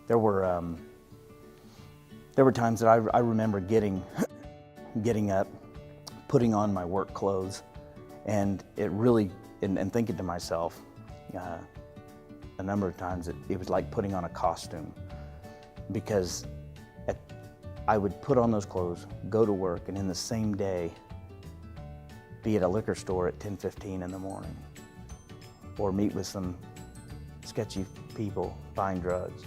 There were times that I remember getting up, putting on my work clothes, and it really, and thinking to myself, a number of times it was like putting on a costume, because I would put on those clothes, go to work, and in the same day be at a liquor store at 10:15 in the morning, or meet with some sketchy people buying drugs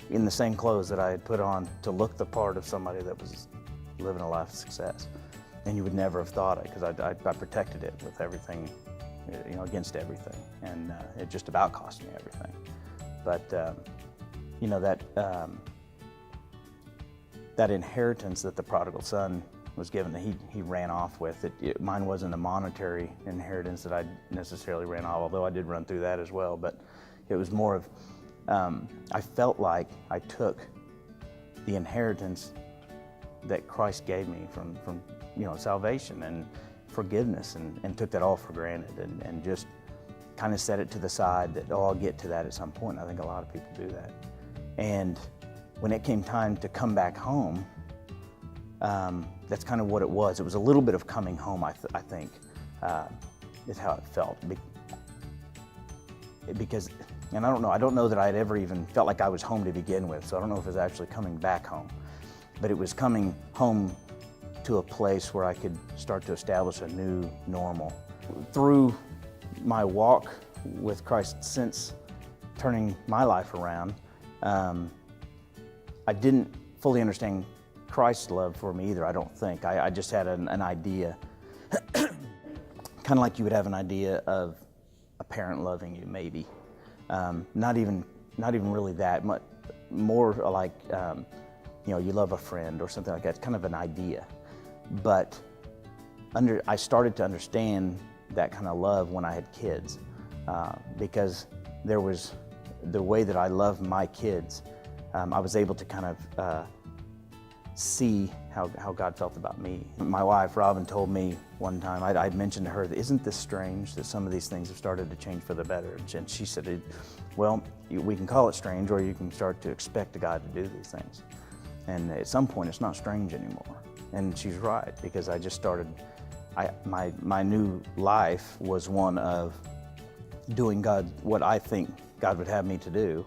in the same clothes that I had put on to look the part of somebody that was living a life of success. And you would never have thought it, because I protected it with everything, against everything, and it just about cost me everything. But that inheritance that the prodigal son was given, that he ran off with, mine wasn't a monetary inheritance that I necessarily ran off, although I did run through that as well. But it was more of, I felt like I took the inheritance that Christ gave me from salvation and forgiveness, and took that all for granted, and just kind of set it to the side that, I'll get to that at some point. I think a lot of people do that. And when it came time to come back home, that's kind of what it was. It was a little bit of coming home, I think, is how it felt. Because, and I don't know that I'd ever even felt like I was home to begin with, so I don't know if it was actually coming back home. But it was coming home to a place where I could start to establish a new normal. Through my walk with Christ since turning my life around, I didn't fully understand Christ's love for me either, I don't think. I just had an idea, kind of like you would have an idea of a parent loving you, maybe. Not even really that, much more like, you love a friend or something like that. It's kind of an idea. But I started to understand that kind of love when I had kids, because there was the way that I love my kids. I was able to kind of see how God felt about me. My wife, Robin, told me one time, I'd mentioned to her, isn't this strange that some of these things have started to change for the better? And she said, well, we can call it strange, or you can start to expect God to do these things. And at some point, it's not strange anymore. And she's right, because I just started, my new life was one of doing what I think God would have me to do,